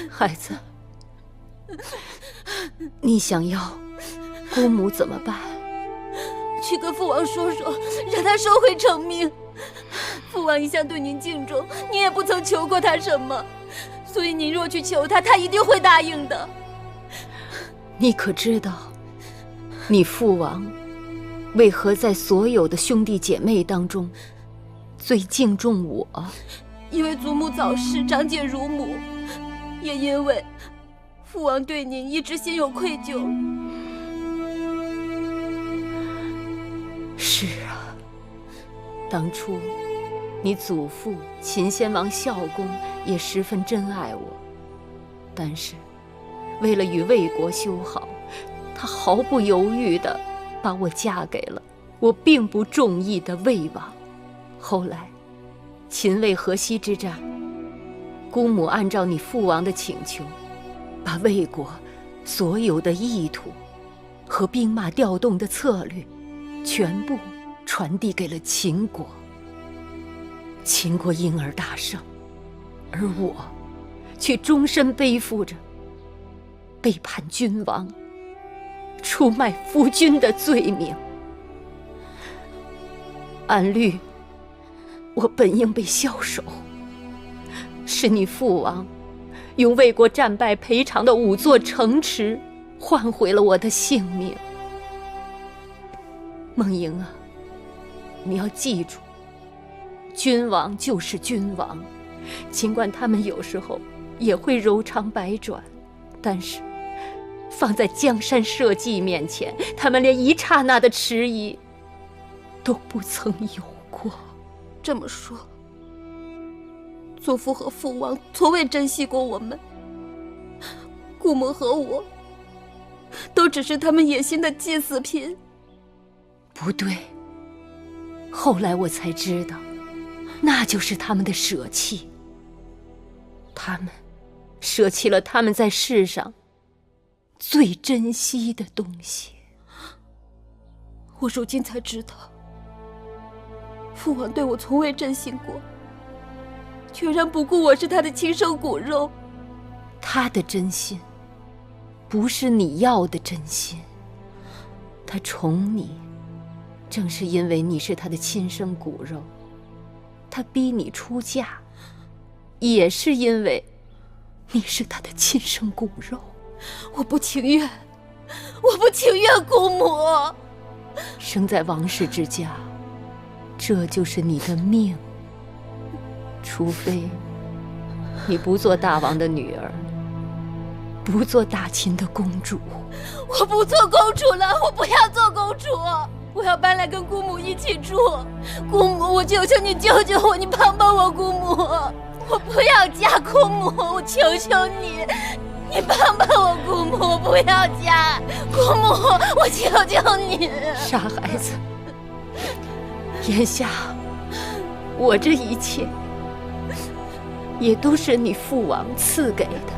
孩子，你想要姑母怎么办？去跟父王说说，让他收回成命。父王一向对您敬重，你也不曾求过他什么，所以您若去求他，他一定会答应的。你可知道，你父王为何在所有的兄弟姐妹当中最敬重我？因为祖母早逝，长姐如母，也因为父王对您一直心有愧疚。是啊，当初你祖父秦先王孝公也十分珍爱我，但是为了与魏国修好，他毫不犹豫地把我嫁给了我并不中意的魏王。后来秦魏河西之战，姑母按照你父王的请求，把魏国所有的意图和兵马调动的策略全部传递给了秦国。秦国因而大胜，而我却终身背负着背叛君王、出卖夫君的罪名。按律，我本应被枭首，是你父王用魏国战败赔偿的5座城池换回了我的性命。梦莹啊，你要记住，君王就是君王，尽管他们有时候也会柔肠百转，但是放在江山社稷面前，他们连一刹那的迟疑都不曾有过。这么说，祖父和父王从未珍惜过我们，姑母和我都只是他们野心的祭祀品。不对，后来我才知道，那就是他们的舍弃。他们舍弃了他们在世上最珍惜的东西。我如今才知道，父王对我从未真心过，全然不顾我是他的亲生骨肉。他的真心不是你要的真心，他宠你正是因为你是他的亲生骨肉，他逼你出嫁也是因为你是他的亲生骨肉。我不情愿，我不情愿，姑母。生在王室之家，这就是你的命。除非你不做大王的女儿，不做大秦的公主。我不做公主了，我不要做公主，我要搬来跟姑母一起住。姑母，我求求你救救我，你帮帮我，姑母。我不要嫁，姑母，我求求你，你帮帮我，姑母，我不要嫁，姑母，我求求你。傻孩子，眼下我这一切也都是你父王赐给的。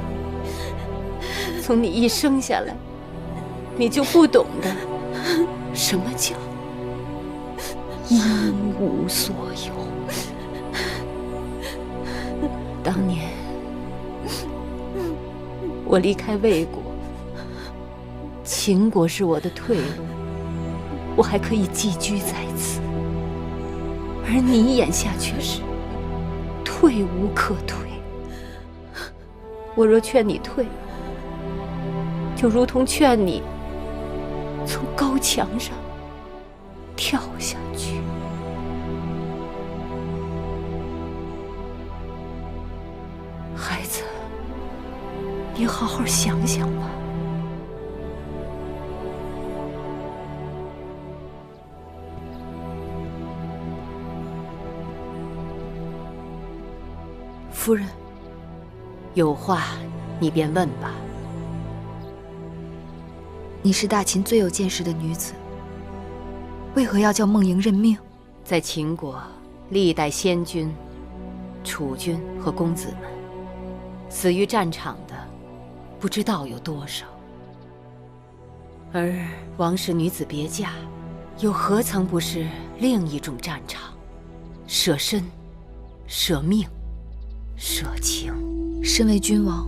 从你一生下来，你就不懂得什么叫一无所有。当年我离开魏国，秦国是我的退路，我还可以寄居在此，而你眼下却是退无可退。我若劝你退，就如同劝你从高墙上跳下去。孩子，你好好想想吧。夫人，有话你便问吧。你是大秦最有见识的女子，为何要叫梦莹认命？在秦国，历代先君楚军和公子们，死于战场的不知道有多少。而王氏女子别嫁，又何曾不是另一种战场？舍身、舍命、舍情。身为君王，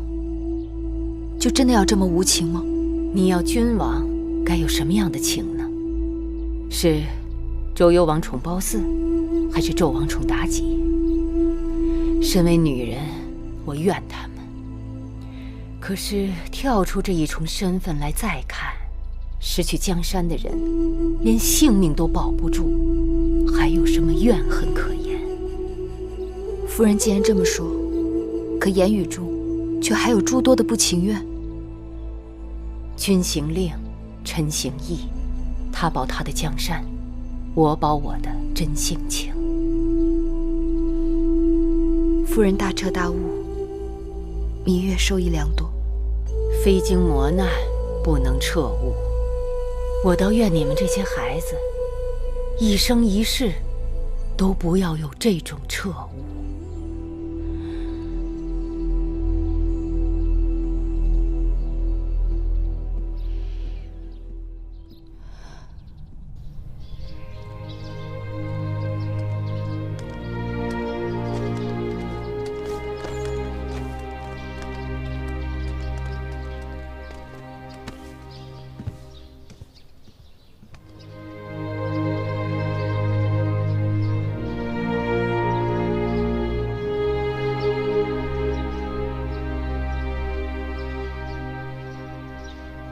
就真的要这么无情吗？你要君王该有什么样的情呢？是周幽王宠褒姒，还是纣王宠妲己？身为女人，我怨他们。可是跳出这一重身份来再看，失去江山的人，连性命都保不住，还有什么怨恨可言？夫人既然这么说，可言语中却还有诸多的不情愿。君行令，臣行义，他保他的江山，我保我的真性情。夫人大彻大悟，芈月受益良多。非经磨难，不能彻悟。我倒愿你们这些孩子，一生一世，都不要有这种彻悟。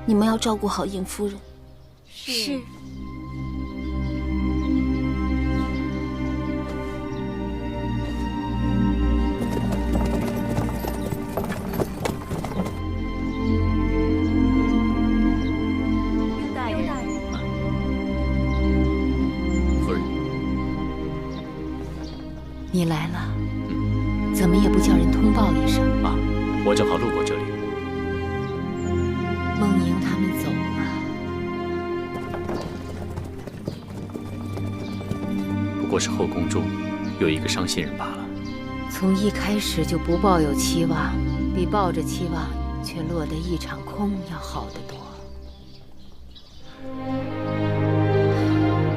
你们要照顾好尹夫人。是。大人，夫人，你来了，怎么也不叫人通报一声啊？我正好路过这里。梦莹他们走了，不过是后宫中有一个伤心人罢了。从一开始就不抱有期望，比抱着期望却落得一场空要好得多。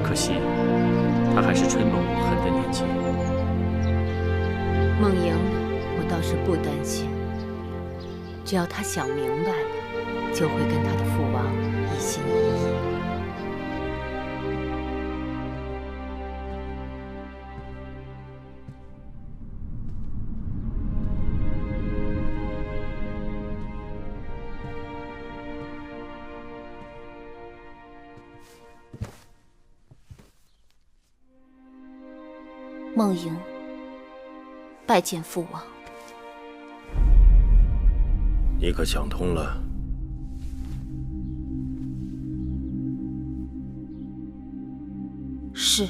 可惜，他还是春梦无痕的年纪。梦莹，我倒是不担心，只要他想明白了，就会跟他的父王一心一意。梦莹，拜见父王。你可想通了？是。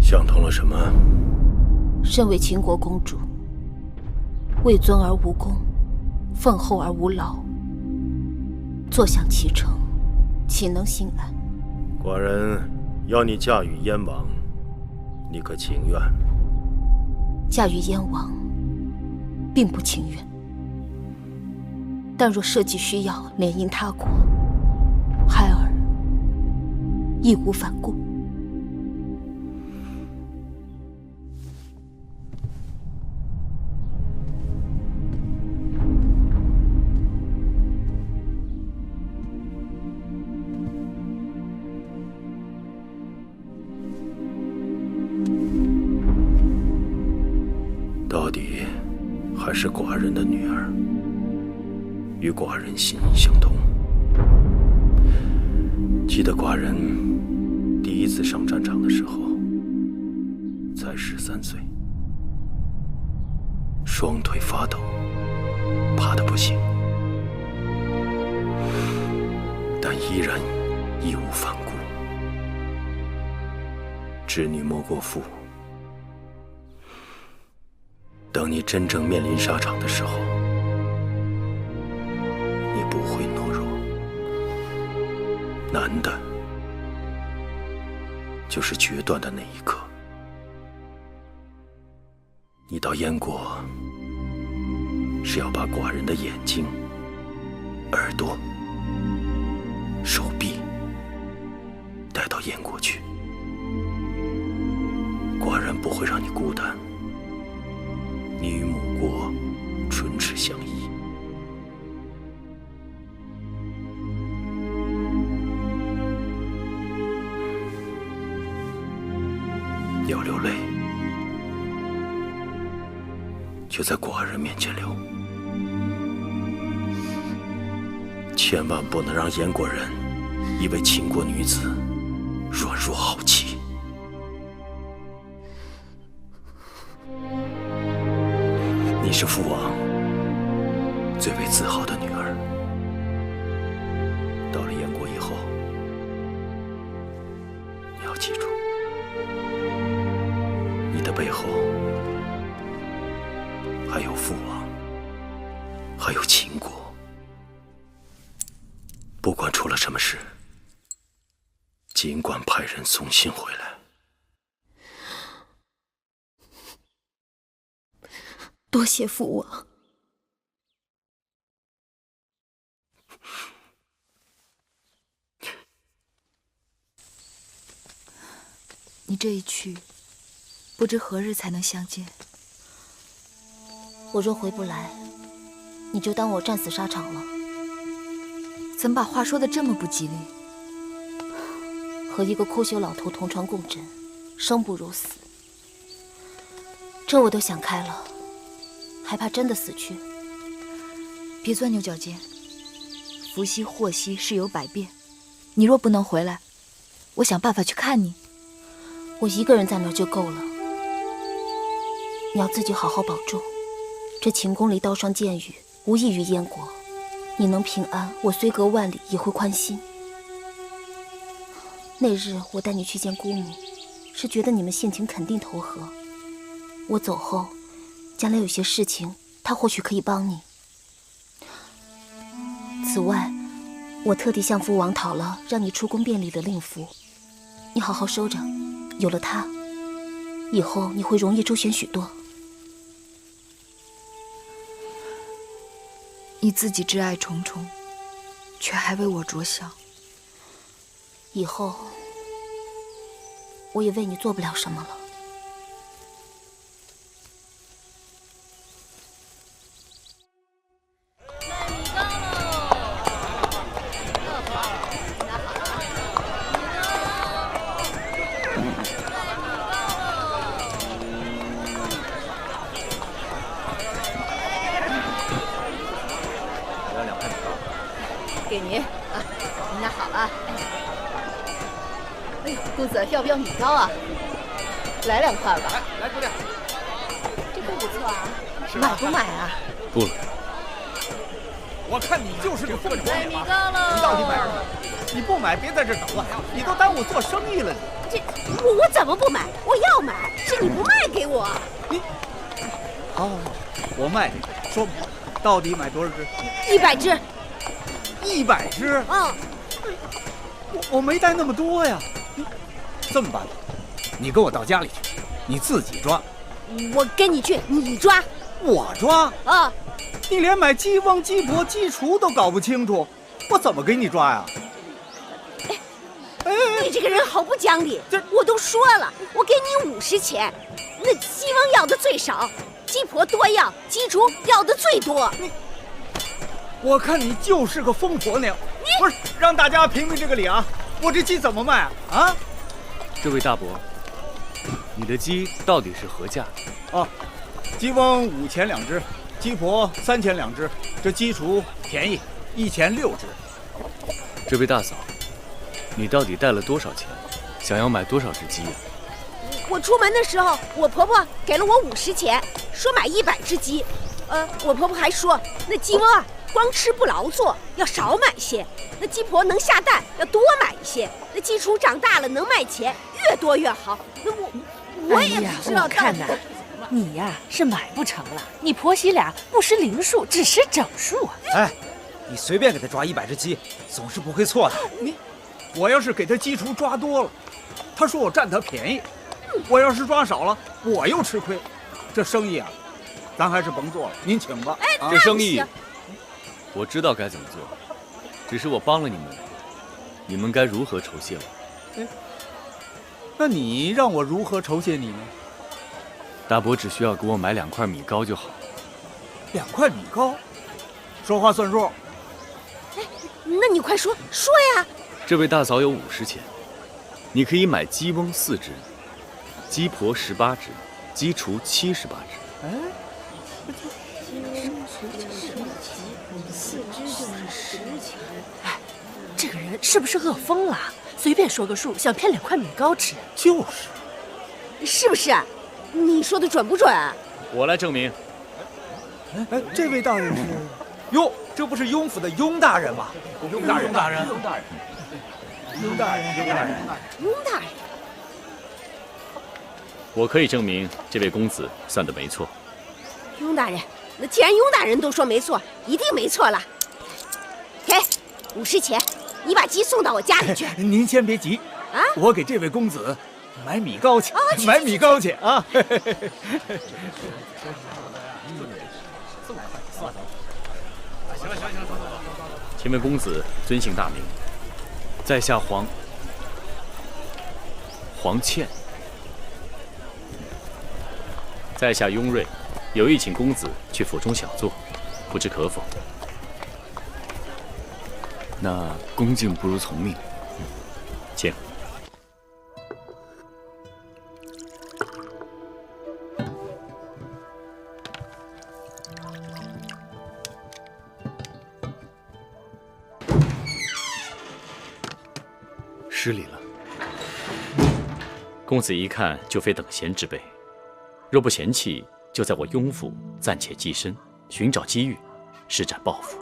想通了什么？身为秦国公主，位尊而无功，奉厚而无劳，坐享其成，岂能心安？寡人要你嫁与燕王，你可情愿？嫁与燕王，并不情愿。但若社稷需要联姻他国，孩儿义无反顾。到底还是寡人的女儿，与寡人心意相通。记得寡人第一次上战场的时候，才13岁，双腿发抖，怕得不行，但依然义无反顾。织女莫过父，等你真正面临沙场的时候，你不会懦弱。难的就是决断的那一刻。你到燕国是要把寡人的眼睛、耳朵、手臂带到燕国去。寡人不会让你孤单，你与母国唇齿相依。要流泪，就在寡人面前流，千万不能让燕国人以为秦国女子软弱好欺。你是父王最为自豪的女儿，到了燕国以后，你要记住，你的背后还有父王，还有秦国。不管出了什么事，尽管派人送信回来。多谢父王。你这一去，不知何日才能相见。我若回不来，你就当我战死沙场了。怎么把话说得这么不吉利？和一个枯朽老头同床共枕，生不如死。这我都想开了，还怕真的死去？别钻牛角尖。福兮祸兮，事有百变。你若不能回来，我想办法去看你。我一个人在那儿就够了。你要自己好好保重。这秦宫里刀伤剑雨，无益于燕国。你能平安，我虽隔万里也会宽心。那日我带你去见姑母，是觉得你们性情肯定投合。我走后，将来有些事情，她或许可以帮你。此外，我特地向父王讨了让你出宫便礼的令符，你好好收着。有了它，以后你会容易周旋许多。你自己挚爱重重，却还为我着想。以后我也为你做不了什么了。给您啊，您拿好了。哎呦，公子要不要米糕啊？来2块吧。来姑娘，这个不错啊，买不买啊？不了。我看你就是个混账！米糕喽！你到底买什么？你不买，别在这等了，你都耽误做生意了。我怎么不买？我要买，是你不卖给我。你，哦，我卖给你，说到底买多少只？100只。100只？嗯。我没带那么多呀。这么办吧，你跟我到家里去，你自己抓。我跟你去，你抓。我抓？啊。你连买鸡翁、鸡婆、鸡雏都搞不清楚，我怎么给你抓呀？你这个人好不讲理！我都说了，我给你50钱，那鸡翁要的最少，鸡婆多要，鸡雏要的最多。我看你就是个疯婆娘！不是，让大家评评这个理啊！我这鸡怎么卖啊？啊！这位大伯，你的鸡到底是何价？啊，鸡翁5钱2只，鸡婆3钱2只，这鸡雏便宜1钱6只。这位大嫂，你到底带了多少钱？想要买多少只鸡呀？我出门的时候，我婆婆给了我50钱，说买100只鸡。我婆婆还说，那鸡翁啊，光吃不劳作，要少买些；那鸡婆能下蛋，要多买一些；那鸡雏长大了能卖钱，越多越好。那我也不知道我看呐，你呀是买不成了，你婆媳俩不识零数，只识整数啊！哎，你随便给他抓100只鸡，总是不会错的。我要是给他鸡雏抓多了，他说我占他便宜；我要是抓少了，我又吃亏。这生意啊，咱还是甭做了，您请吧。哎，这生意那不行我知道该怎么做，只是我帮了你们，你们该如何酬谢我？那你让我如何酬谢你呢？大伯只需要给我买2块米糕就好。2块米糕，说话算数。那你快说呀！这位大嫂有50钱，你可以买鸡翁4只，鸡婆18只，鸡雏78只。哎，哎，这个人是不是饿疯了？随便说个数，想骗2块米糕吃。就是，是不是？你说的准不准？我来证明。哎，这位大人是？哟，这不是雍府的雍大人吗？雍大人。我可以证明这位公子算的没错。雍大人，那既然雍大人都说没错，一定没错了。给50钱，你把鸡送到我家里去。您先别急啊，我给这位公子买米糕去，买米糕去啊！请问公子尊姓大名？在下黄倩。在下雍瑞，有意请公子去府中小坐，不知可否？那恭敬不如从命，请。失礼了。公子一看就非等闲之辈，若不嫌弃，就在我雍府暂且寄身，寻找机遇，施展抱负。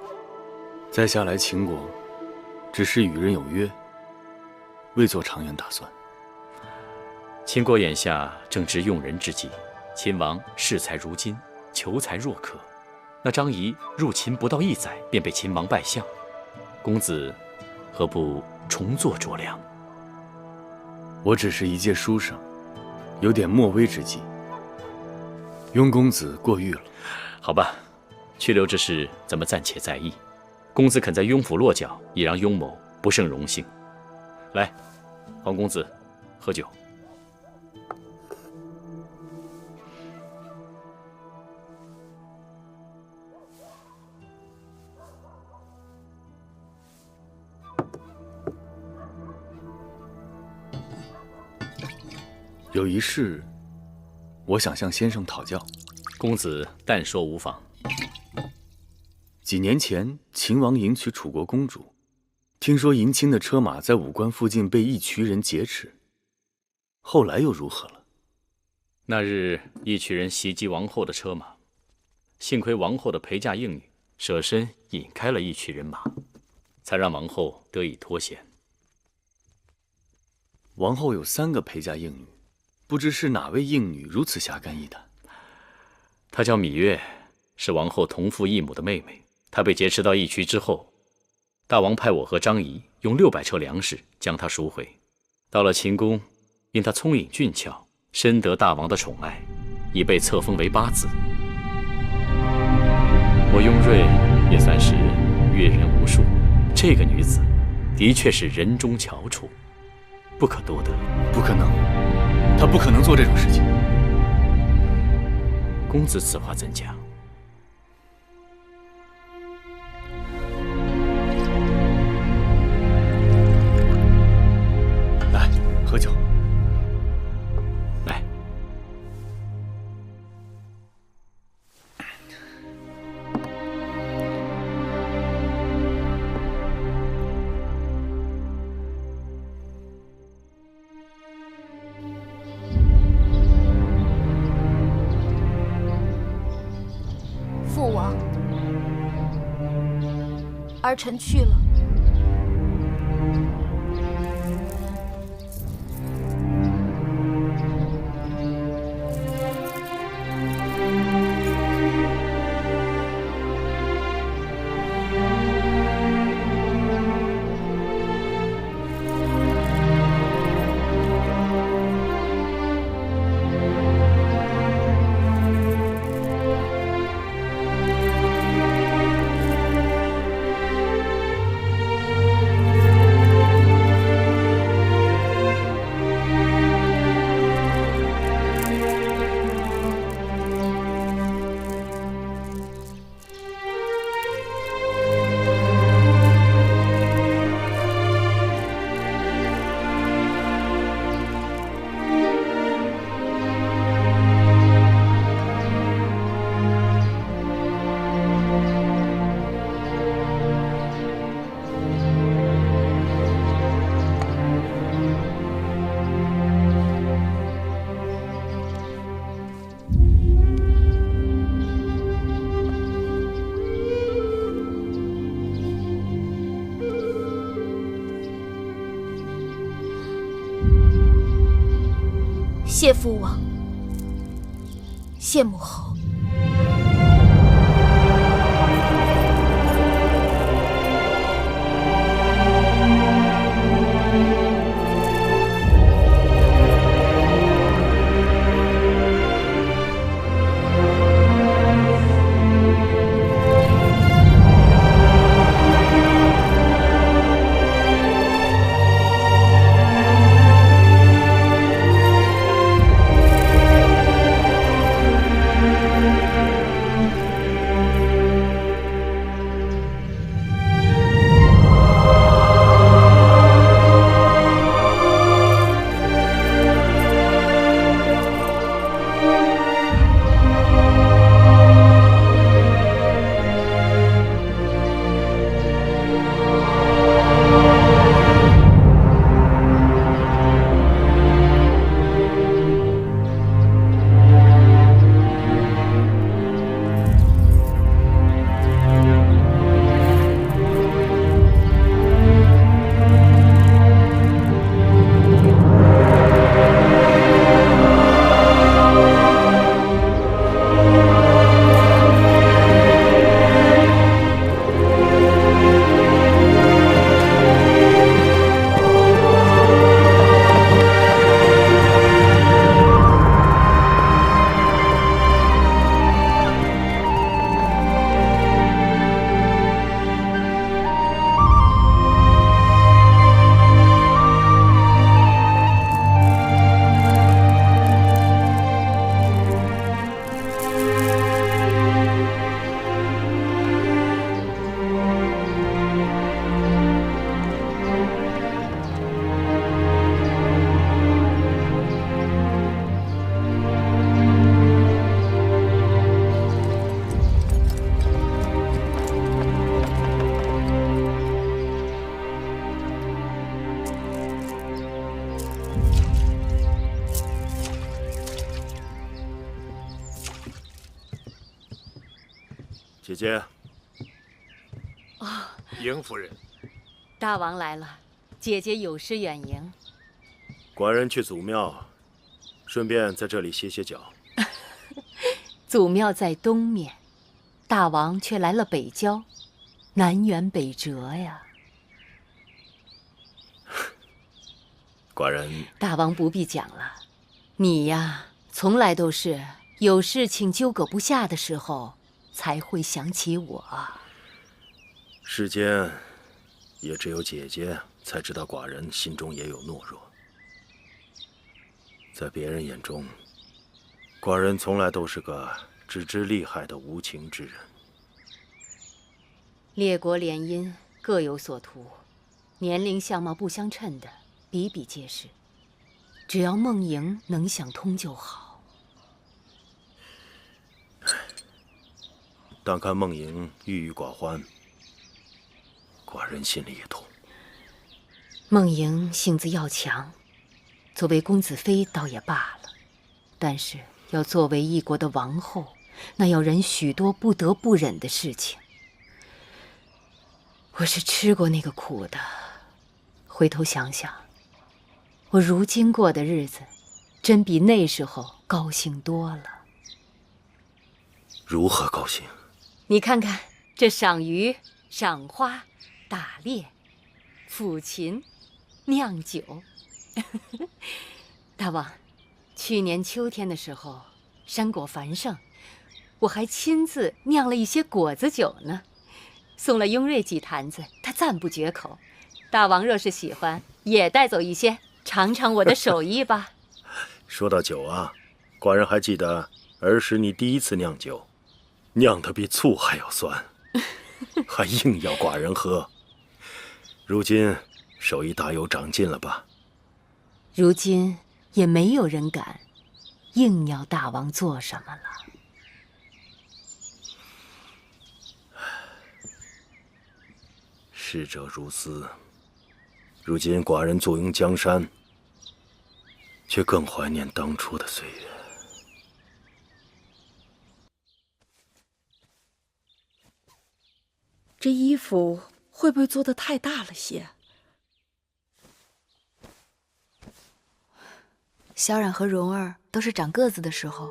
在下来秦国，只是与人有约，未做长远打算。秦国眼下正值用人之际，秦王视财如金，求财若渴。那张仪入秦不到1载，便被秦王败相。公子何不重做酌量？我只是一介书生，有点莫威之计。雍公子过誉了。好吧，去留之事咱们暂且再议。公子肯在雍府落脚，已让雍某不胜荣幸。来，黄公子，喝酒。有一事，我想向先生讨教。公子但说无妨。几年前，秦王迎娶楚国公主，听说迎亲的车马在武关附近被一群人劫持，后来又如何了？那日，一群人袭击王后的车马，幸亏王后的陪嫁应女舍身引开了一群人马，才让王后得以脱险。王后有3个陪嫁应女，不知是哪位应女如此侠肝义胆。她叫芈月，是王后同父异母的妹妹。她被劫持到义渠之后，大王派我和张仪用600车粮食将她赎回。到了秦宫，因她聪颖俊俏，深得大王的宠爱，已被册封为8子。我雍瑞也算是阅人无数，这个女子的确是人中翘楚，不可多得。不可能，她不可能做这种事情。公子此话怎讲？来，喝酒。来。父王，儿臣去了。谢父王，谢母后。姐姐。哦，邢夫人，大王来了，姐姐有失远迎。寡人去祖庙，顺便在这里歇歇脚。祖庙在东面，大王却来了北郊，南辕北辙呀。寡人，大王不必讲了，你呀，从来都是有事情纠葛不下的时候，才会想起我。世间也只有姐姐才知道寡人心中也有懦弱。在别人眼中，寡人从来都是个只知利害的无情之人。列国联姻各有所图，年龄相貌不相称的比比皆是。只要梦莹能想通就好。但看梦莹郁郁寡欢，寡人心里也痛。梦莹性子要强，作为公子妃倒也罢了，但是要作为一国的王后，那要忍许多不得不忍的事情。我是吃过那个苦的，回头想想，我如今过的日子，真比那时候高兴多了。如何高兴？你看看这赏鱼、赏花、打猎、抚琴、酿酒。大王，去年秋天的时候，山果繁盛，我还亲自酿了一些果子酒呢，送了雍瑞几坛子，他赞不绝口。大王若是喜欢，也带走一些，尝尝我的手艺吧。说到酒啊，寡人还记得儿时你第一次酿酒，酿得比醋还要酸，还硬要寡人喝。如今手艺大有长进了吧？如今也没有人敢硬要大王做什么了。逝者如斯，如今寡人坐拥江山，却更怀念当初的岁月。这衣服会不会做得太大了些？萧冉和蓉儿都是长个子的时候，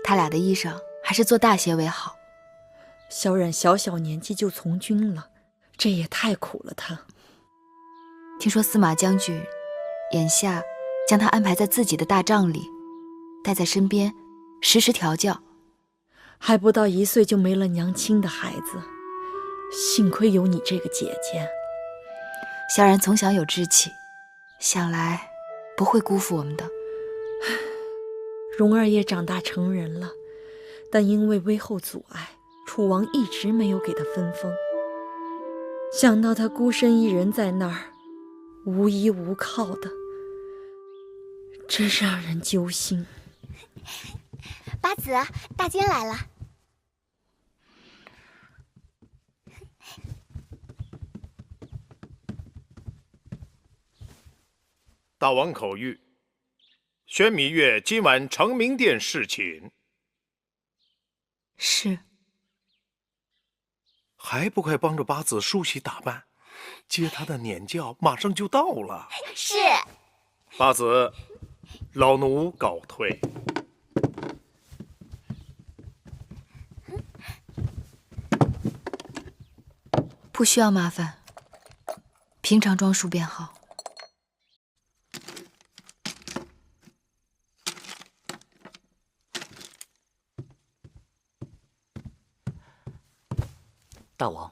他俩的衣裳还是做大些为好。萧冉小小年纪就从军了，这也太苦了他。听说司马将军眼下将他安排在自己的大帐里，带在身边，时时调教。还不到1岁就没了娘亲的孩子，幸亏有你这个姐姐。萧然从小有志气，想来不会辜负我们的。蓉儿也长大成人了，但因为微后阻碍，楚王一直没有给她分封。想到她孤身一人在那儿，无依无靠的，真让人揪心。八子，大坚来了。大王口谕，宣芈月今晚成明殿侍寝。是。还不快帮着八子梳洗打扮，接他的撵轿马上就到了。是。八子，老奴告退。不需要麻烦，平常装束便好。大王，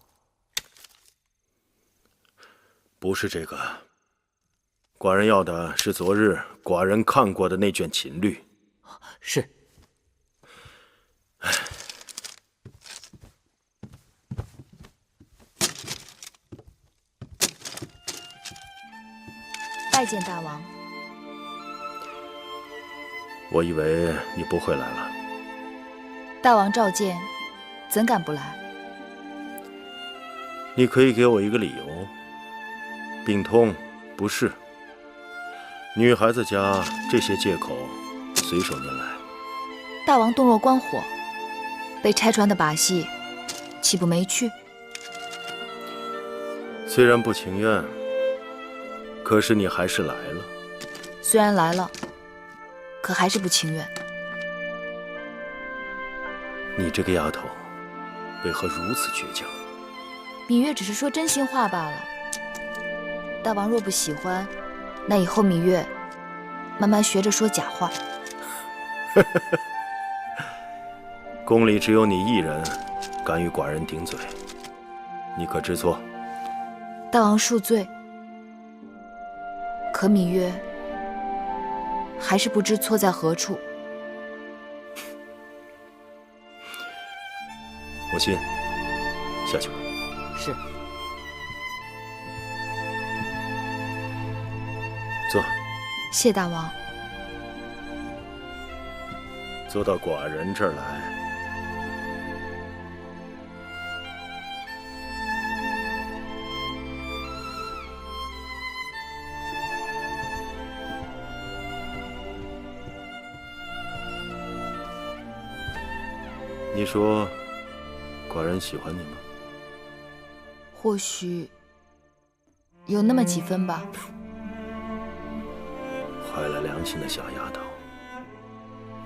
不是这个，寡人要的是昨日寡人看过的那卷秦律。是。拜见大王。我以为你不会来了。大王召见，怎敢不来？你可以给我一个理由。病痛、不适，女孩子家这些借口随手拈来。大王洞若观火，被拆穿的把戏，岂不没趣？虽然不情愿，可是你还是来了。虽然来了，可还是不情愿。你这个丫头，为何如此倔强？芈月只是说真心话罢了。大王若不喜欢，那以后芈月慢慢学着说假话。宫里只有你一人敢与寡人顶嘴，你可知错？大王恕罪。可芈月还是不知错在何处。我信，下去吧。是。坐。谢大王。坐到寡人这儿来。你说，寡人喜欢你吗？或许有那么几分吧。坏了良心的小丫头。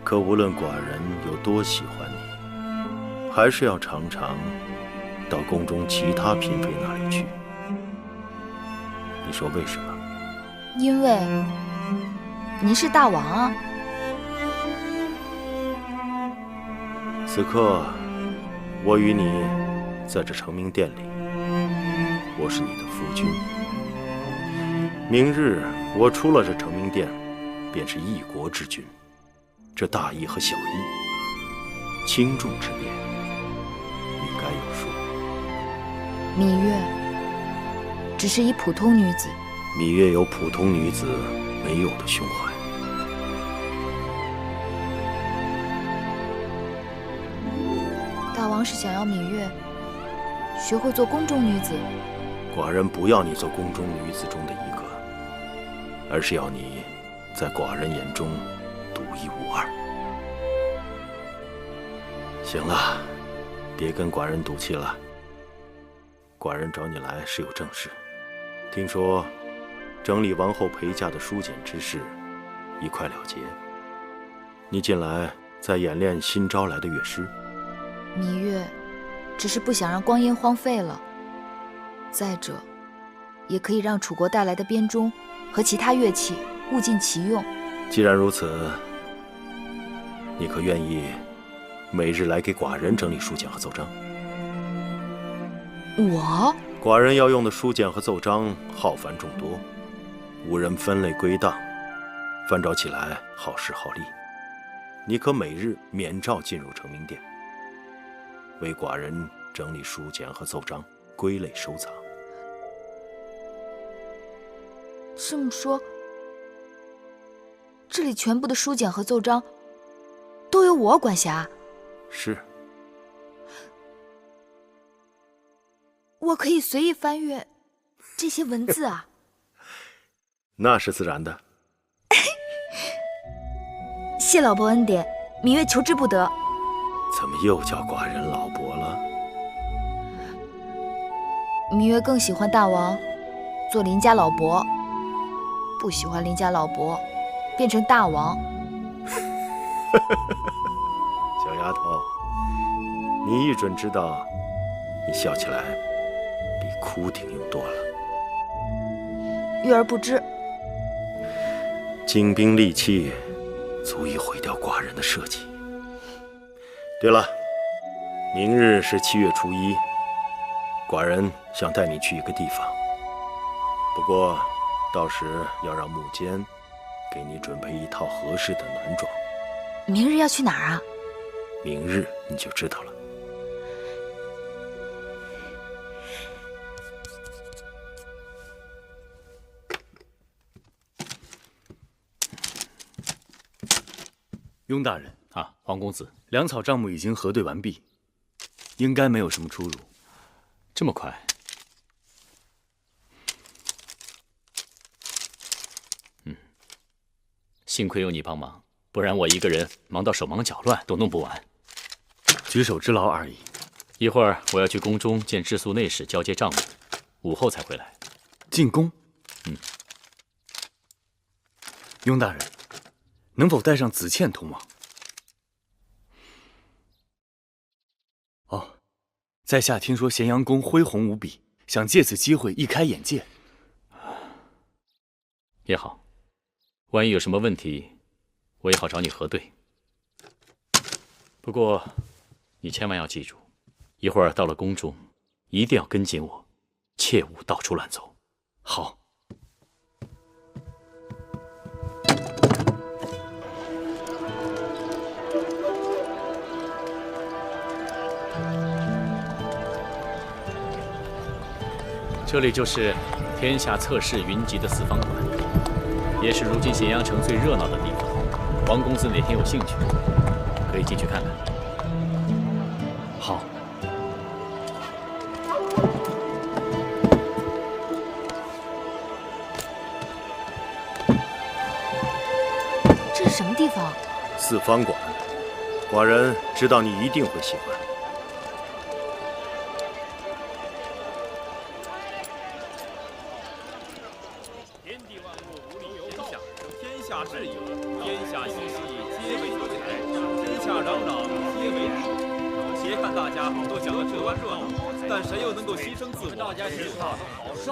可无论寡人有多喜欢你，还是要常常到宫中其他嫔妃那里去。你说为什么？因为您是大王啊。此刻，我与你在这成明殿里，我是你的夫君。明日我出了这成明殿，便是一国之君。这大义和小义，轻重之别，你该有数。芈月只是一普通女子。芈月有普通女子没有的胸怀。大王是想要芈月学会做宫中女子？寡人不要你做宫中女子中的一个，而是要你在寡人眼中独一无二。行了，别跟寡人赌气了。寡人找你来是有正事，听说整理王后陪嫁的书简之事，一快了结。你近来在演练新招来的乐师。芈月只是不想让光阴荒废了，再者，也可以让楚国带来的编钟和其他乐器物尽其用。既然如此，你可愿意每日来给寡人整理书简和奏章？我？寡人要用的书简和奏章浩繁众多，无人分类归档，翻找起来耗时耗力。你可每日免召进入成明殿，为寡人整理书简和奏章，归类收藏。这么说，这里全部的书简和奏章都由我管辖？是。我可以随意翻阅这些文字啊？那是自然的。谢老伯恩典，芈月求之不得。怎么又叫寡人老伯了？芈月更喜欢大王做邻家老伯，不喜欢邻家老伯变成大王。小丫头，你一准知道，你笑起来比哭顶用多了。月儿不知。精兵利器足以毁掉寡人的社稷。对了，明日是7月初1，寡人想带你去一个地方，不过到时要让木间给你准备一套合适的暖装。明日要去哪儿啊？明日你就知道了。雍大人啊，黄公子，粮草账目已经核对完毕，应该没有什么出入。这么快？幸亏有你帮忙，不然我一个人忙到手忙脚乱都弄不完。举手之劳而已。一会儿我要去宫中见治粟内侍交接账目，午后才回来。进宫？雍大人，能否带上子倩同往？哦，在下听说咸阳宫恢宏无比，想借此机会一开眼界。也好，万一有什么问题，我也好找你核对。不过，你千万要记住，一会儿到了宫中，一定要跟紧我，切勿到处乱走。好。这里就是天下侧室云集的四方馆，也是如今咸阳城最热闹的地方。王公子哪天有兴趣，可以进去看看。好。这是什么地方？四方馆，寡人知道你一定会喜欢。但谁又能够牺牲自我？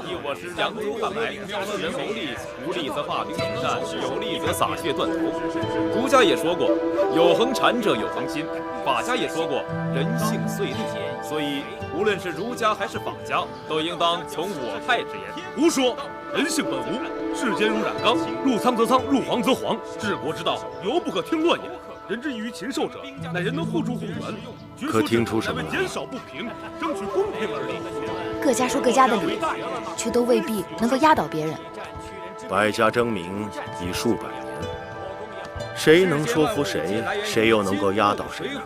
你我是扬州看来，让人谋利，无利则化兵平战，有利则洒血断头。儒家也说过，有恒禅者有恒心；法家也说过，人性遂利。所以，无论是儒家还是法家，都应当从我派之言。胡说！人性本无，世间如染缸，入仓则仓，入黄则黄。治国之道，犹不可听乱言。人之于禽兽者，乃人能互助互援。可听出什么来？减少不平，争取公平而已。各家说各家的理，却都未必能够压倒别人。百家争鸣已数百年，谁能说服谁，谁又能够压倒谁呢？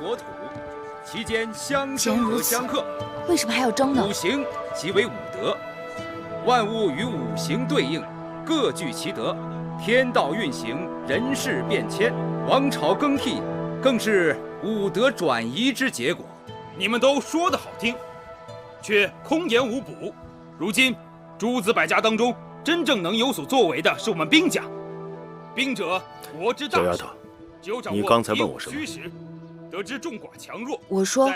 其间相生和相克，为什么还要争呢？五行即为五德，万物与五行对应，各具其德。天道运行，人事变迁，王朝更替，更是五德转移之结果。你们都说得好听，却空言无补。如今诸子百家当中，真正能有所作为的是我们兵家兵者，国之大事。你刚才问我什么？得知众寡强弱。我说，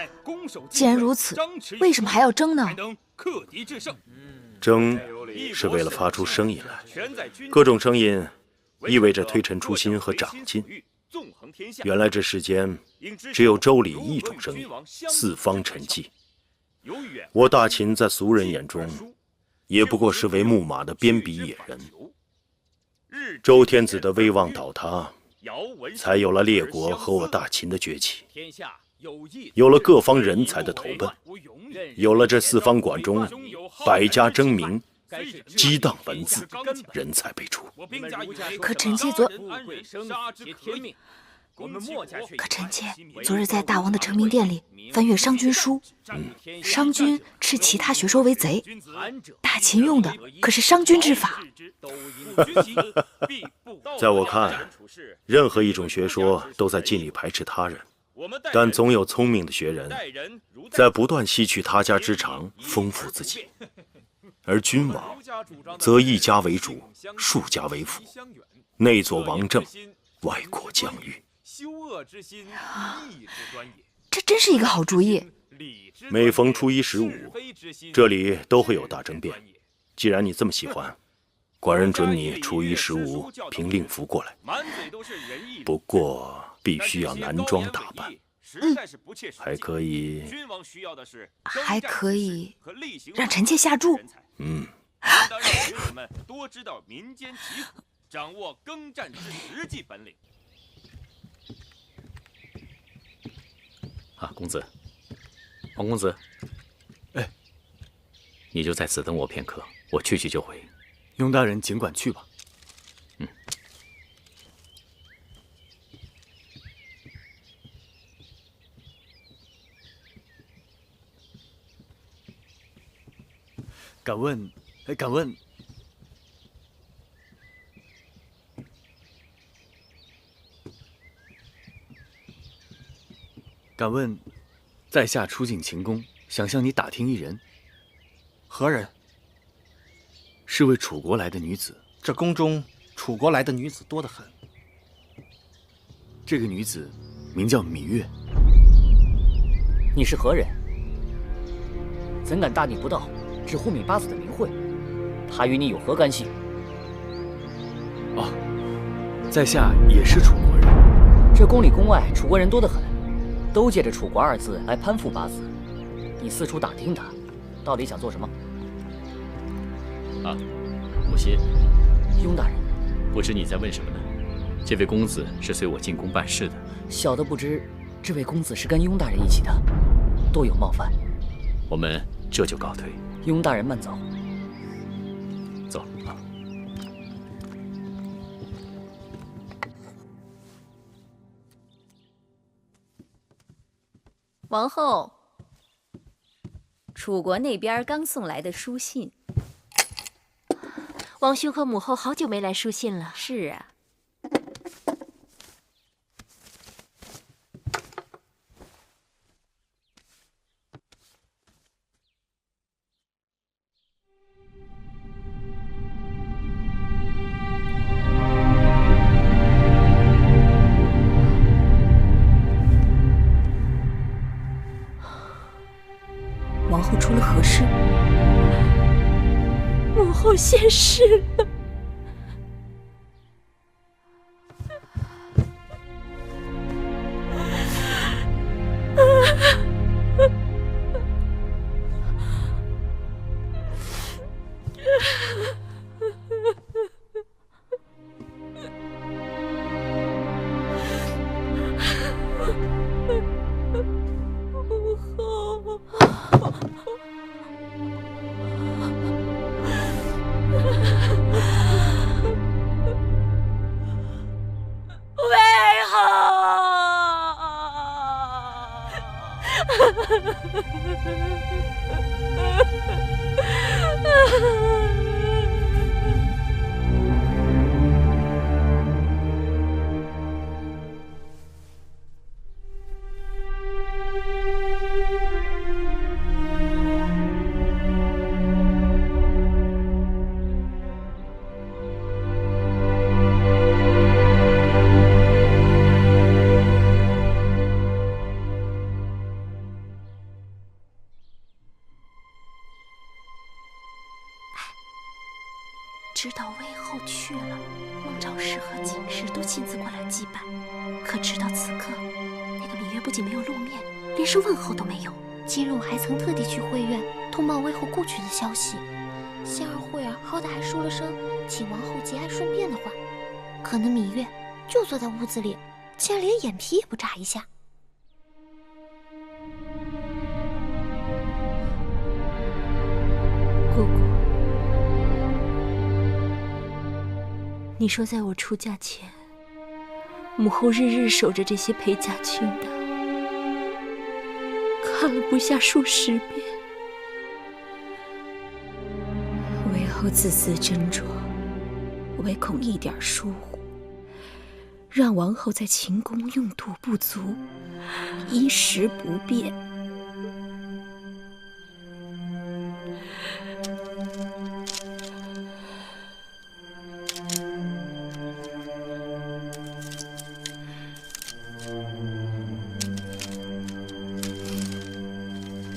既然如此，为什么还要争呢？克敌制胜。争是为了发出声音来，各种声音意味着推陈出新和长进。原来这世间只有周礼一种声音，四方陈迹。我大秦在俗人眼中，也不过是为木马的边鄙野人。周天子的威望倒塌，才有了列国和我大秦的崛起，有了各方人才的投奔，有了这四方馆中百家争鸣，激荡文字，人才辈出。可臣妾昨日在大王的成名殿里翻阅商君书，商君斥其他学说为贼，大秦用的可是商君之法。在我看，任何一种学说都在尽力排斥他人，但总有聪明的学人在不断吸取他家之长，丰富自己。而君王则一家为主，数家为辅，内佐王政，外扩疆域。这真是一个好主意。每逢初一15，这里都会有大争辩。既然你这么喜欢，寡人准你初一15凭令符过来。不过必须要男装打扮，还可以让臣妾下注。多知道民间疾苦，掌握耕战之实际本领。公子，王公子，哎，你就在此等我片刻，我去就回。雍大人尽管去吧。敢问，在下初进秦宫，想向你打听一人。何人？是位楚国来的女子。这宫中楚国来的女子多得很。这个女子名叫芈月。你是何人？怎敢大逆不道，直呼芈八子的名讳？她与你有何干系？在下也是楚国人。这宫里宫外楚国人多得很，都借着楚国二字来攀附八子。你四处打听他，到底想做什么？母亲，雍大人，不知你在问什么呢？这位公子是随我进宫办事的。小的不知，这位公子是跟雍大人一起的，多有冒犯。我们这就告退。雍大人慢走。走。王后，楚国那边刚送来的书信。王兄和母后好久没来书信了。是啊。王后出了何事？母后现世了。知道魏后去了，孟昭氏和景氏都亲自过来祭拜。可直到此刻，那个芈月不仅没有露面，连声问候都没有。今日我还曾特地去会院通报魏后故去的消息，仙儿慧儿好歹还说了声请王后节哀顺变的话，可那芈月就坐在屋子里，竟然连眼皮也不眨一下。姑姑，你说在我出嫁前，母后日日守着这些陪嫁裙的，看了不下数十遍。魏后字字斟酌，唯恐一点疏忽，让王后在秦宫用度不足，衣食不便。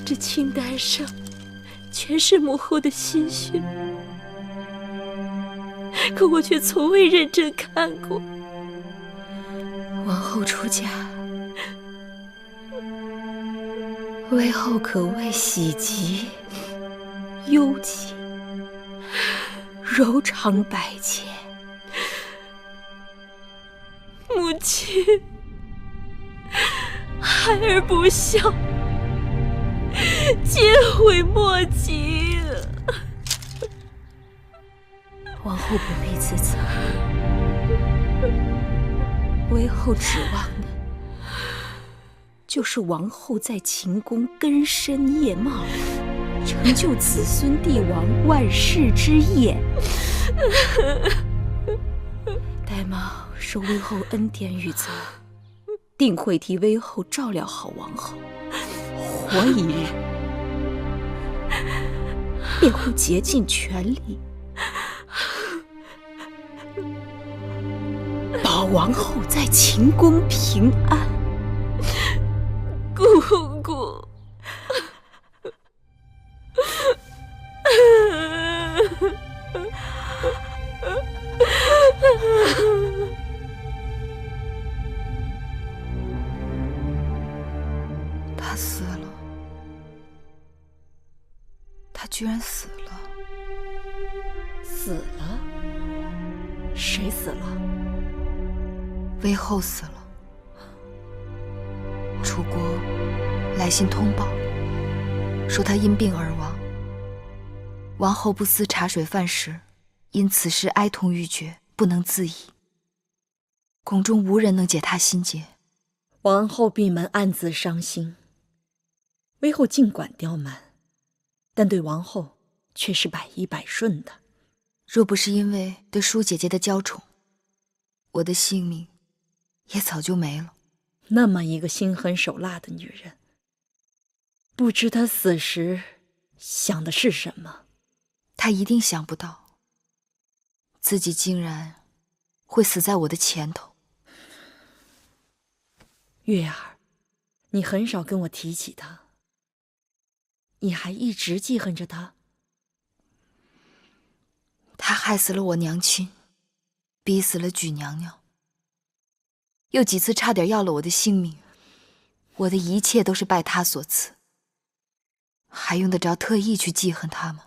这清单上全是母后的心血，可我却从未认真看过。王后出嫁，魏后可谓喜极忧戚，柔肠百千。母亲，孩儿不孝，皆悔莫及。王后不必自责，魏后指望的就是王后在秦宫根深叶茂，成就子孙帝王万世之业。戴瑁受魏后恩典与责，定会替魏后照料好王后，活一日便会竭尽全力保王后在秦宫平安。姑姑，他死了，他居然死了。死了？谁死了？魏后死了。楚国来信通报，说他因病而亡。王后不思茶水饭食，因此事哀痛欲绝，不能自已。宫中无人能解他心结。王后闭门暗自伤心。魏后尽管刁蛮，但对王后却是百依百顺的。若不是因为对舒姐姐的娇宠，我的性命也早就没了。那么一个心狠手辣的女人，不知她死时想的是什么。她一定想不到，自己竟然会死在我的前头。月儿，你很少跟我提起她，你还一直记恨着她？她害死了我娘亲，逼死了举娘娘，又几次差点要了我的性命。我的一切都是拜她所赐，还用得着特意去记恨她吗？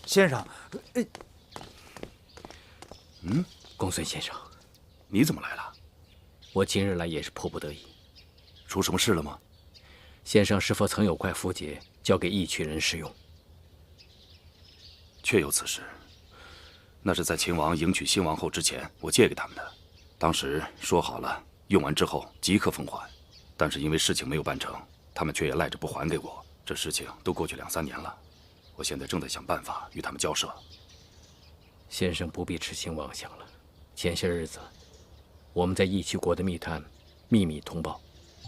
先生，公孙先生，你怎么来了？我今日来也是迫不得已。出什么事了吗？先生是否曾有块符节交给义渠人使用？确有此事。那是在秦王迎娶新王后之前，我借给他们的。当时说好了，用完之后即刻奉还。但是因为事情没有办成，他们却也赖着不还给我。这事情都过去2、3年了，我现在正在想办法与他们交涉。先生不必痴心妄想了。前些日子，我们在义渠国的密探秘密通报，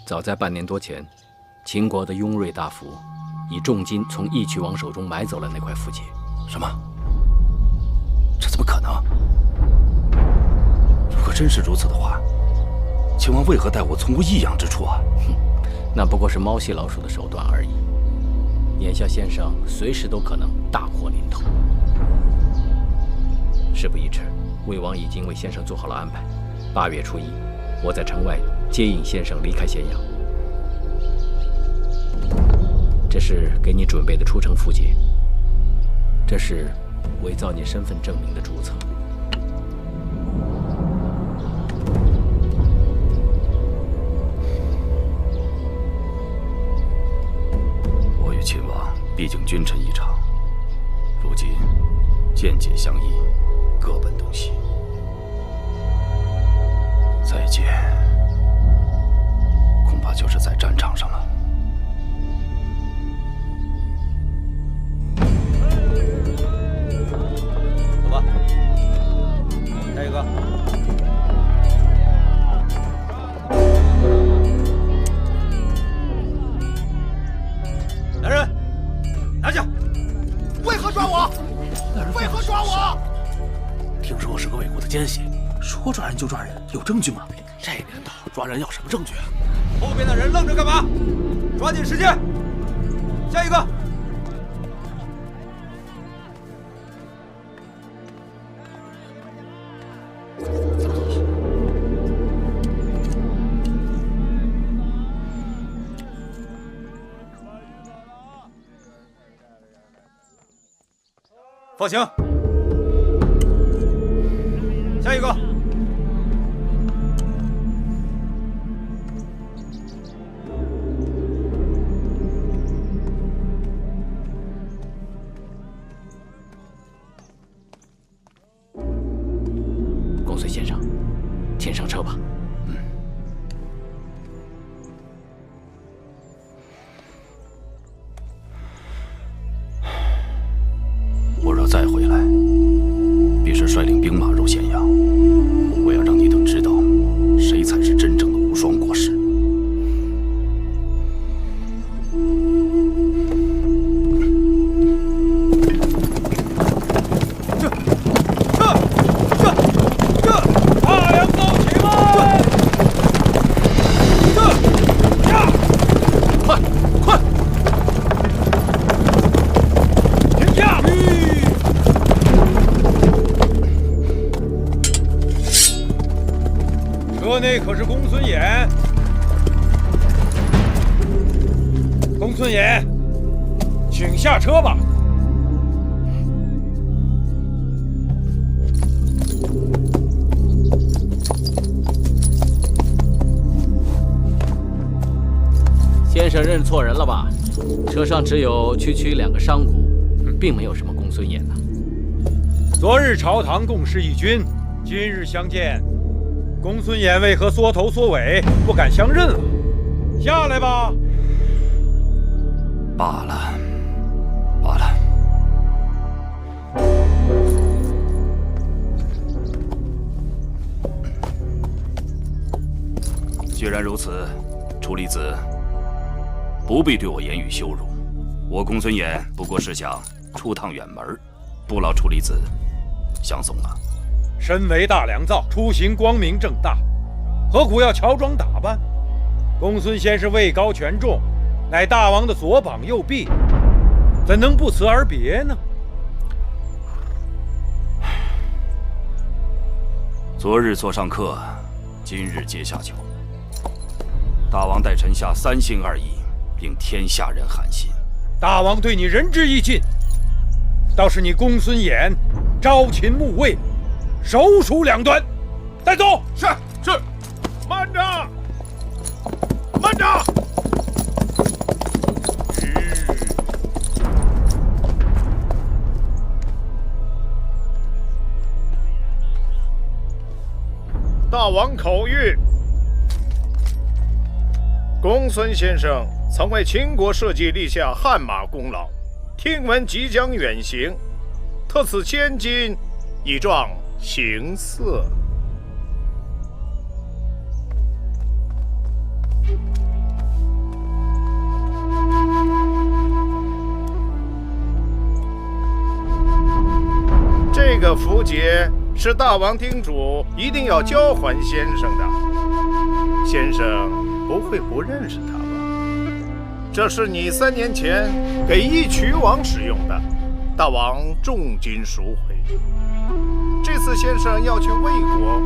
早在半年多前，秦国的雍瑞大夫以重金从义渠王手中买走了那块符节。什么？这怎么可能？如果真是如此的话，秦王为何待我从无异样之处啊？那不过是猫戏老鼠的手段而已。眼下先生随时都可能大祸临头。事不宜迟，魏王已经为先生做好了安排。8月初1，我在城外接应先生离开咸阳。这是给你准备的出城符节，这是伪造你身份证明的注册。我与秦王毕竟君臣一场，如今见解相异，各奔东西。再见，恐怕就是在战场上了。走吧，下一个。来人，拿下！为何抓我？为何抓我？听说我是个魏国的奸细，说抓人就抓人，有证据吗？这年头抓人要什么证据啊？后边的人愣着干嘛？抓紧时间！下一个。放行。下一个。公孙先生，请上车吧。我若再回来，必是率领兵马入咸阳。我要让你等知道，谁才是真正的无双国师。大梁走起来！快快！停下！车内可是公孙衍。公孙衍，请下车吧。先生认错人了吧？车上只有区区2个商贾，并没有什么公孙衍呐。昨日朝堂共事一军，今日相见，公孙衍为何缩头缩尾，不敢相认啊？下来吧。罢了，罢了。既然如此，楚离子不必对我言语羞辱。我公孙衍不过是想出趟远门，不劳楚离子相送啊。身为大良造，出行光明正大，何苦要乔装打扮？公孙先是位高权重，乃大王的左膀右臂，怎能不辞而别呢？昨日座上客，今日阶下囚。大王待臣下3心2意，令天下人寒心。大王对你仁至义尽，倒是你公孙衍朝秦暮魏，手鼠两端。带走。是。慢着，慢着。大王口谕：公孙先生曾为秦国社稷立下汗马功劳，听闻即将远行，特赐千金以壮行色。这个符节是大王叮嘱一定要交还先生的，先生不会不认识他吧？这是你3年前给义渠王使用的，大王重金赎回。这次先生要去魏国，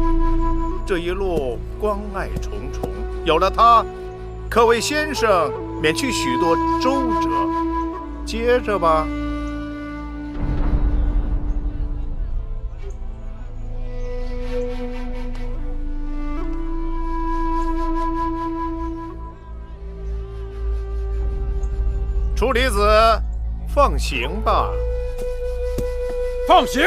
这一路关爱重重，有了它，可为先生免去许多周折。接着吧。楚离子，放行吧。放行。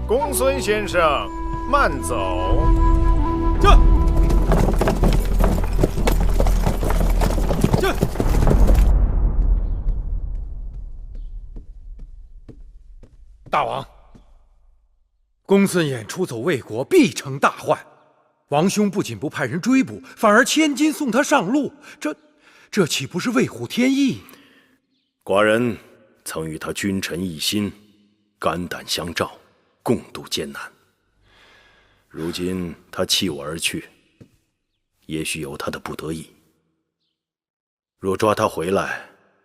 公孙先生，慢走。这。大王，公孙衍出走魏国，必成大患。王兄不仅不派人追捕，反而千金送他上路，这岂不是为虎添翼？寡人曾与他君臣一心，肝胆相照，共度艰难。如今他弃我而去，也许有他的不得已。若抓他回来，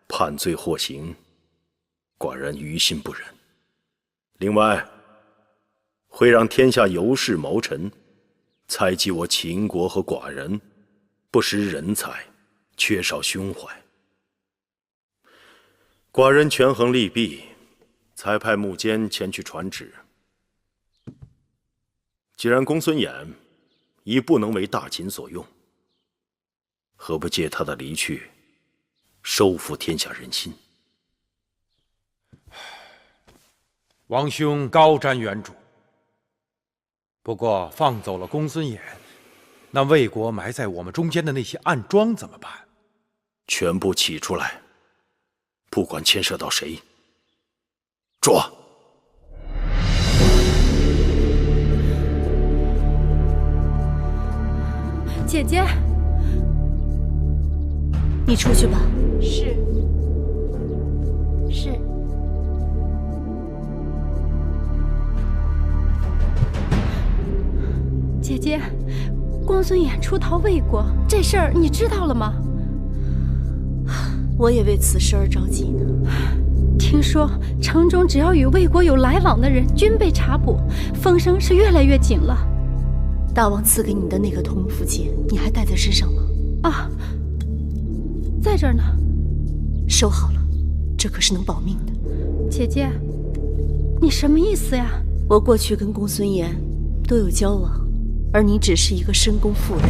判罪获刑，寡人于心不忍。另外，会让天下尤氏谋臣猜忌我秦国和寡人不识人才，缺少胸怀。寡人权衡利弊，才派幕监前去传旨。既然公孙衍已不能为大秦所用，何不借他的离去，收服天下人心？王兄高瞻远瞩。不过放走了公孙衍，那魏国埋在我们中间的那些暗桩怎么办？全部起出来，不管牵涉到谁，抓！姐姐，你出去吧。是。姐姐，公孙衍出逃魏国，这事儿你知道了吗？我也为此事而着急呢。听说城中只要与魏国有来往的人，均被查捕，风声是越来越紧了。大王赐给你的那个铜符节，你还带在身上吗？啊，在这儿呢。收好了，这可是能保命的。姐姐，你什么意思呀？我过去跟公孙衍都有交往，而你只是一个深宫妇人，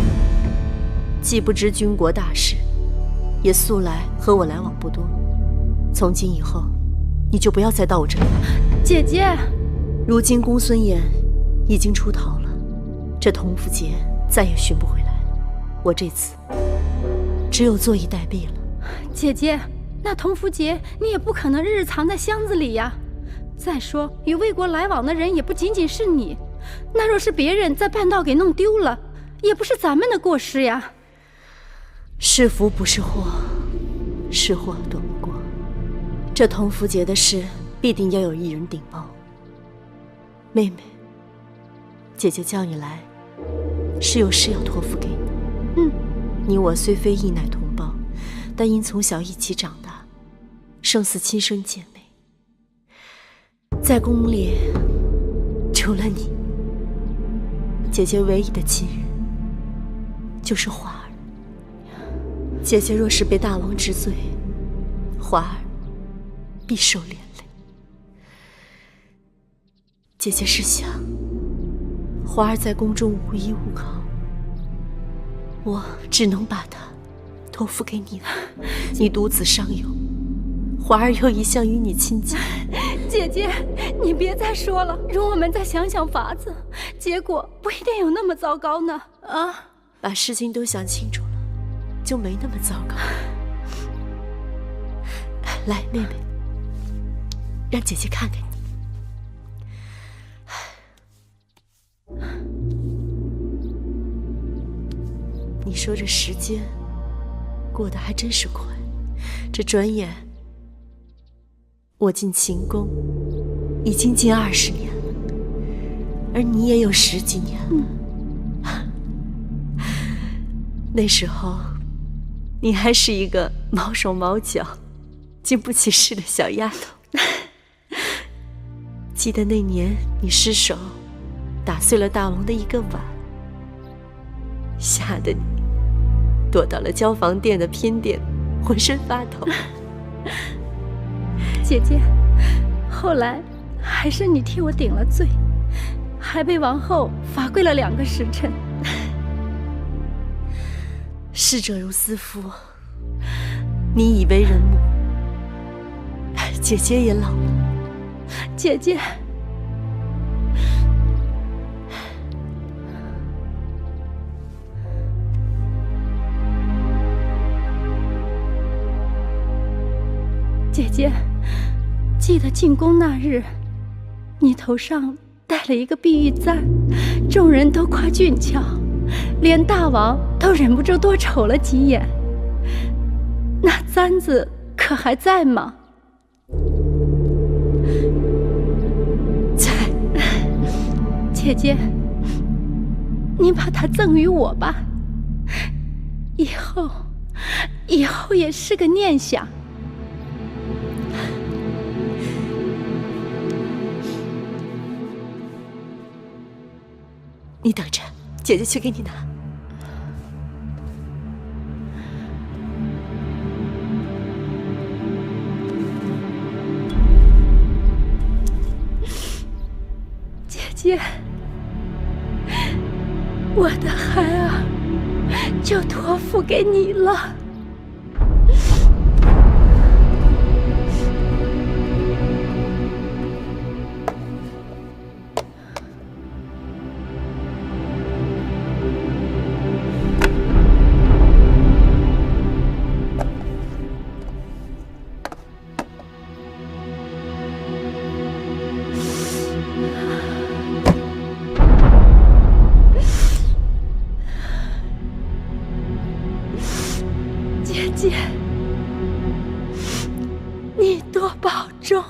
既不知军国大事，也素来和我来往不多。从今以后，你就不要再到我这里来。姐姐，如今公孙衍已经出逃了，这铜符节再也寻不回来了。我这次只有坐以待毙了。姐姐，那铜符节你也不可能日日藏在箱子里呀。再说，与魏国来往的人也不仅仅是你，那若是别人在半道给弄丢了，也不是咱们的过失呀。是福不是祸，是祸躲不过。这铜符节的事，必定要有一人顶包。妹妹，姐姐叫你来，是有事要托付给你。你我虽非一奶同胞，但因从小一起长大，胜似亲生姐妹。在宫里，除了你，姐姐唯一的亲人就是华儿。姐姐若是被大王治罪，华儿必受连累。姐姐是想，华儿在宫中无依无靠，我只能把她托付给你了。你独子尚有，华儿又一向与你亲近。姐姐，你别再说了，容我们再想想法子，结果不一定有那么糟糕呢。把事情都想清楚了，就没那么糟糕。来，妹妹，让姐姐看看你。你说这时间过得还真是快，这转眼我进秦宫已经近20年了，而你也有10几年了。那时候你还是一个毛手毛脚、经不起事的小丫头。记得那年你失手打碎了大王的一个碗，吓得你躲到了交房店的偏殿，浑身发抖。姐姐，后来还是你替我顶了罪，还被王后罚跪了2个时辰。逝者如斯夫，你已为人母，姐姐也老了。姐姐，姐姐，记得进宫那日，你头上戴了一个碧玉簪，众人都夸俊俏，连大王都忍不住多瞅了几眼。那簪子可还在吗？在。姐姐，你把它赠予我吧，以后也是个念想。你等着，姐姐去给你拿。姐姐，我的孩儿就托付给你了。姐姐，你多保重。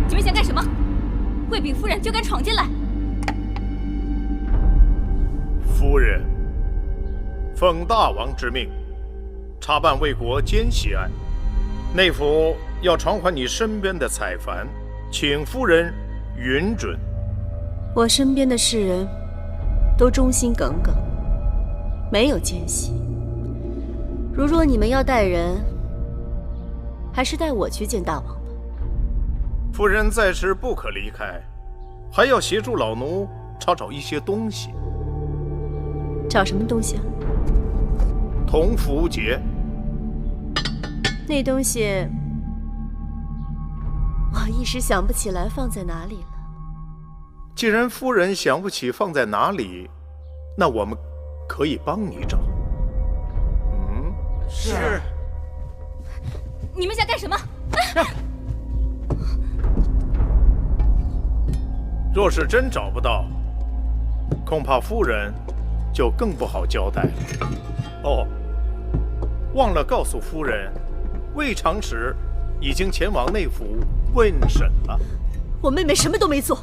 你们想干什么？贵嫔夫人就敢闯进来！夫人，奉大王之命，查办魏国奸细案，内府要传唤你身边的采凡，请夫人允准。我身边的士人都忠心耿耿，没有奸细。如若你们要带人，还是带我去见大王吧。夫人在时不可离开，还要协助老奴查找一些东西。找什么东西啊？铜符节。那东西我一时想不起来放在哪里了。既然夫人想不起放在哪里，那我们可以帮你找。是。你们想干什么？若是真找不到，恐怕夫人就更不好交代了。哦，忘了告诉夫人，魏长史已经前往内府问审了。我妹妹什么都没做，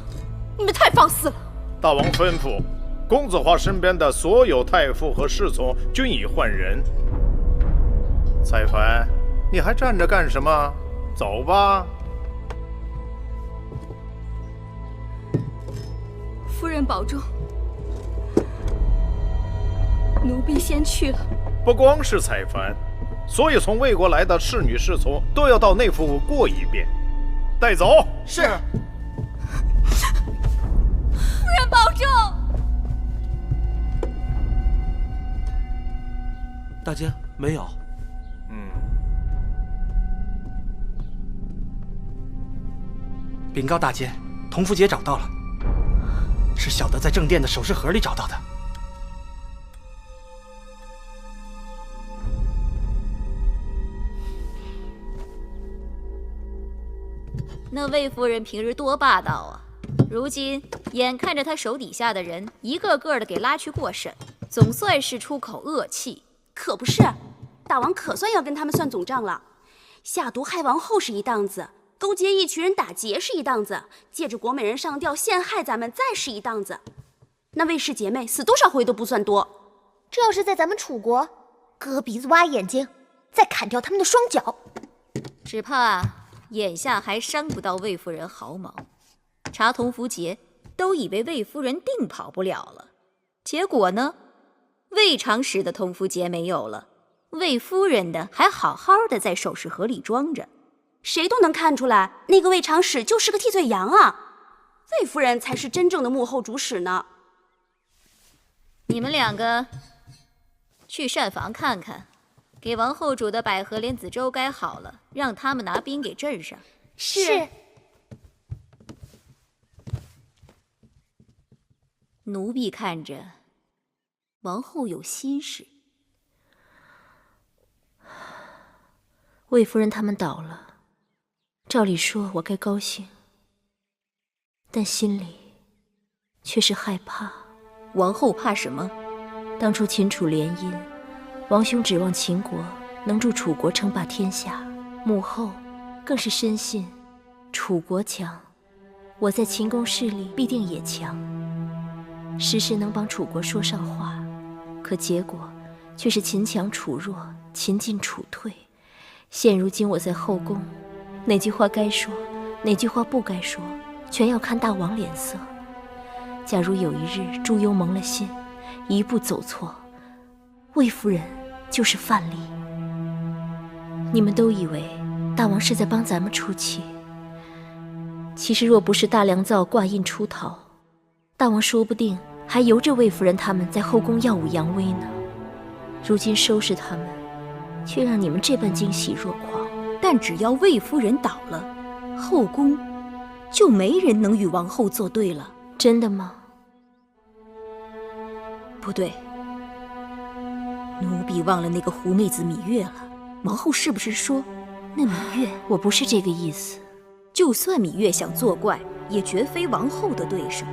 你们太放肆了。大王吩咐，公子华身边的所有太傅和侍从均已换人。采凡，你还站着干什么？走吧。夫人保重，奴婢先去了。不光是采凡，所有从魏国来的侍女侍从都要到内府过一遍，带走。是。夫人保重。大姐，没有。禀告大姐，同福节找到了，是小的在正殿的首饰盒里找到的。那魏夫人平日多霸道啊！如今眼看着她手底下的人一个个的给拉去过审，总算是出口恶气。可不是，大王可算要跟他们算总账了。下毒害王后是一档子，勾结一群人打劫是一档子，借着国美人上吊陷害咱们再是一档子。那魏氏姐妹死多少回都不算多。这要是在咱们楚国，割鼻子挖眼睛，再砍掉他们的双脚，只怕眼下还伤不到魏夫人毫毛。查同福节都以为魏夫人定跑不了了，结果呢，魏长史的同福节没有了，魏夫人的还好好的在首饰盒里装着。谁都能看出来，那个魏长史就是个替罪羊啊！魏夫人才是真正的幕后主使呢。你们两个去膳房看看，给王后煮的百合莲子粥该好了，让他们拿兵给镇上。是。奴婢看着，王后有心事。魏夫人他们倒了，照理说我该高兴，但心里却是害怕。王后怕什么？当初秦楚联姻，王兄指望秦国能助楚国称霸天下，母后更是深信楚国强，我在秦宫势力必定也强，时时能帮楚国说上话。可结果却是秦强楚弱，秦进楚退。现如今我在后宫，哪句话该说，哪句话不该说，全要看大王脸色。假如有一日朱由蒙了心，一步走错，魏夫人就是范例。你们都以为大王是在帮咱们出气，其实若不是大良造挂印出逃，大王说不定还由着魏夫人他们在后宫耀武扬威呢。如今收拾他们，却让你们这般惊喜若狂。但只要魏夫人倒了，后宫就没人能与王后作对了。真的吗？不对，奴婢忘了那个狐妹子芈月了。王后是不是说那芈月？我不是这个意思。就算芈月想作怪，也绝非王后的对手。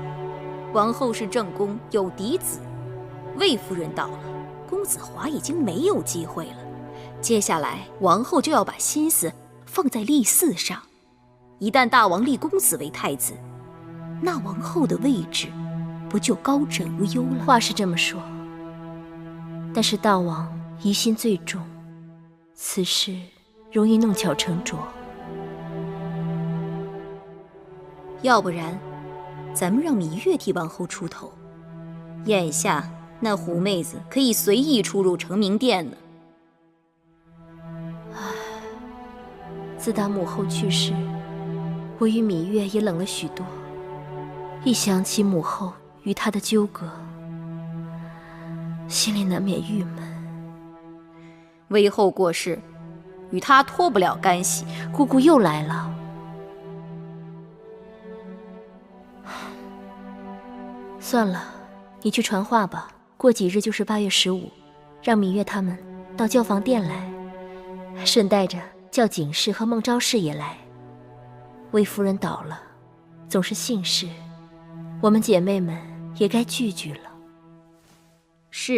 王后是正宫，有嫡子，魏夫人倒了，公子华已经没有机会了。接下来王后就要把心思放在立嗣上。一旦大王立公子为太子，那王后的位置不就高枕无忧了？话是这么说，但是大王疑心最重，此事容易弄巧成拙。要不然咱们让芈月替王后出头，眼下那狐妹子可以随意出入成明殿呢。自打母后去世，我与芈月也冷了许多。一想起母后与她的纠葛，心里难免郁闷。魏后过世，与她脱不了干系。姑姑又来了。算了，你去传话吧。过几日就是8月15，让芈月他们到教坊殿来，顺带着叫景氏和孟昭氏也来。魏夫人倒了，总是幸事，我们姐妹们也该聚聚了。是。